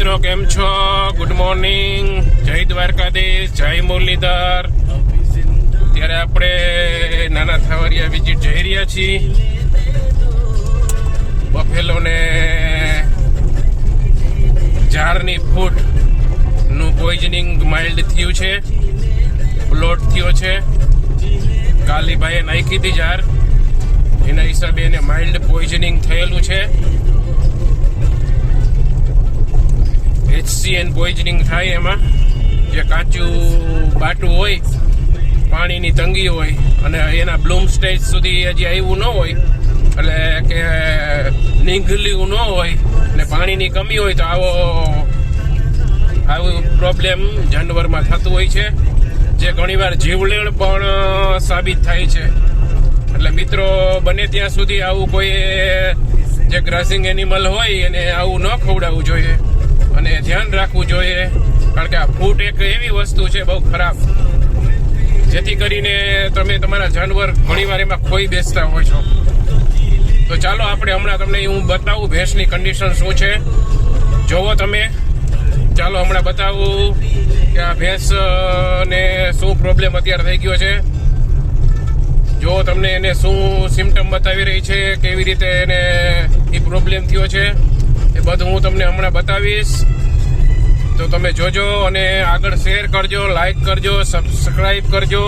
મિત્રો કેમ છો? ગુડ મોર્નિંગ, જય દ્વારકાધીશ, જય મુરલીધર. ત્યારે આપણે નાના થાવરિયા વિઝિટ જઈ રહ્યા છીએ. બફેલોને ઝાડની ફૂટ નું પોઈઝનિંગ માઇલ્ડ થયું છે, બ્લોટ થયો છે. કાલીભાઈએ નાખી હતી ઝાડ, એના હિસાબે એને માઇલ્ડ પોઈઝનિંગ થયેલું છે. HCN પોઈઝનિંગ થાય એમાં, જે કાચું બાટું હોય, પાણીની તંગી હોય અને એના બ્લૂમ સ્ટેજ સુધી હજી આવ્યું ન હોય, એટલે કે નીકળ્યું ન હોય ને પાણીની કમી હોય તો આવું પ્રોબ્લેમ જાનવરમાં થતું હોય છે, જે ઘણીવાર જીવલેણ પણ સાબિત થાય છે. એટલે મિત્રો, બને ત્યાં સુધી આવું કોઈ જે ક્રોસિંગ એનિમલ હોય એને આવું ન ખવડાવવું જોઈએ અને ધ્યાન રાખવું જોઈએ, કારણ કે આ ફૂટ એક એવી વસ્તુ છે બહુ ખરાબ, જેથી કરીને તમે તમારા જાનવર ઘણીવાર એમાં ખોઈ બેસતા હોય છો. તો ચાલો આપણે હમણાં તમને હું બતાવું ભેંસની કન્ડિશન શું છે. જોવો તમે, ચાલો હમણાં બતાવું કે આ ભેંસને શું પ્રોબ્લેમ અત્યારે થઈ ગયો છે. જો તમને એને શું સિમ્ટમ બતાવી રહી છે, કેવી રીતે એને એ પ્રોબ્લેમ થયો છે, એ બધું હું તમને હમણાં બતાવીશ. તો તમે જોજો અને આગળ શેર કરજો, લાઈક કરજો, સબસ્ક્રાઈબ કરજો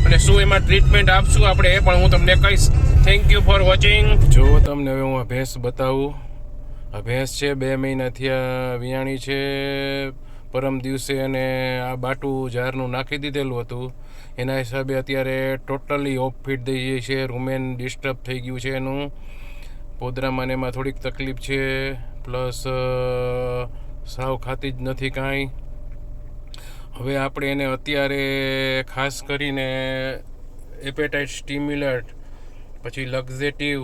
અને શું એમાં ટ્રીટમેન્ટ આપશું આપણે એ પણ હું તમને કહીશ. Thank you for watching. જો તમને હવે હું આ ભેંસ બતાવું. આ ભેંસ છે, 2 મહિનાથી આ વિયાણી છે. પરમ દિવસે એને આ બાટું ઝારનું નાખી દીધેલું હતું, એના હિસાબે અત્યારે ટોટલી ઓફ ફીટ થઈ ગઈ છે. રૂમેન ડિસ્ટર્બ થઈ ગયું છે એનું, પોદરામાં એમાં થોડીક તકલીફ છે, પ્લસ સાવ ખાતી જ નથી કાંઈ. હવે આપણે એને અત્યારે ખાસ કરીને એપેટાઇટ સ્ટિમ્યુલન્ટ, પછી લક્ઝેટિવ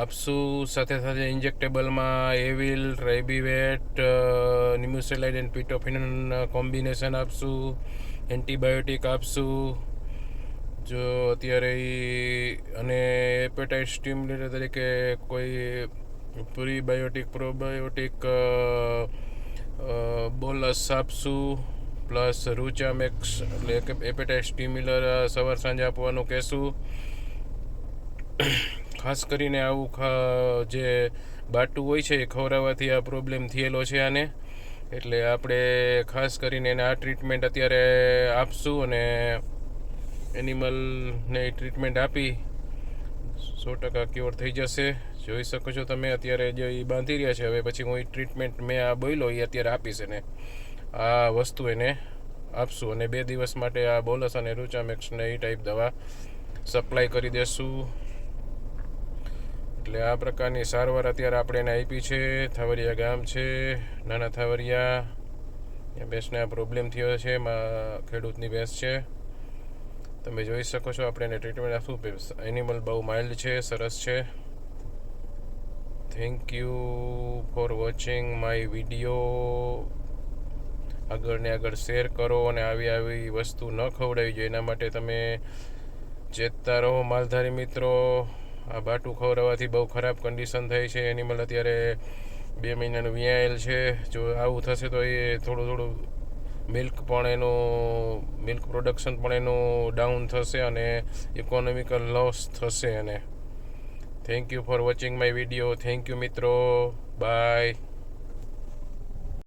આપશું, સાથે સાથે ઇન્જેક્ટેબલમાં એવિલ, રેબીવેટ, નિમ્યુસેલાઇડ એન્ડ પિટોફિનન કોમ્બિનેશન આપશું, એન્ટીબાયોટિક આપશું. જો અત્યારે અને એપેટાઇટ સ્ટિમ્યુલેટર તરીકે કોઈ પ્રીબાયોટિક, પ્રોબાયોટિક બોલસ આપશું, પ્લસ રૂચામેક્સ એટલે કે એપેટાઇટ સ્ટિમ્યુલર સવાર સાંજે આપવાનું કહેશું. ખાસ કરીને આવું જે બાટું હોય છે એ ખવડાવવાથી આ પ્રોબ્લેમ થયેલો છે આને, એટલે આપણે ખાસ કરીને એને આ ટ્રીટમેન્ટ અત્યારે આપશું અને એનિમલને ટ્રીટમેન્ટ આપી 100% ક્યોર થઈ જશે. જોઈ શકો છો તમે અત્યારે જે એ બાંધી રહ્યા છે. હવે પછી હું એ ટ્રીટમેન્ટ મેં આ બોલ્યો એ અત્યારે આપીશ એને, આ વસ્તુ એને આપશું અને 2 દિવસ માટે આ બોલસ અને રૂચામેક્સને એ ટાઈપ દવા સપ્લાય કરી દેશું. એટલે આ પ્રકારની સારવાર અત્યારે આપણે એને આપી છે. થાવરિયા ગામ છે, નાના થાવરિયા, ભેંસને આ પ્રોબ્લેમ થયો છે, એમાં ખેડૂતની ભેંસ છે. તમે જોઈ શકો છો આપણે એને ટ્રીટમેન્ટ આપશું. એનિમલ બહુ માઇલ્ડ છે, સરસ છે. Thank you for watching my video. આગળ ને આગળ શેર કરો અને આવી વસ્તુ ન ખવડાવી જોઈએ, એના માટે તમે ચેતતા રહો માલધારી મિત્રો. આ બાટું ખવડાવવાથી બહુ ખરાબ કન્ડિશન થઈ છે. એનિમલ અત્યારે 2 મહિનાનું વિયાયેલ છે. જો આવું થશે તો એ થોડું મિલ્ક પ્રોડક્શન પણ એનું ડાઉન થશે અને ઇકોનોમિકલ લોસ થશે એને. Thank you for watching my video. Thank you મિત્રો, બાય.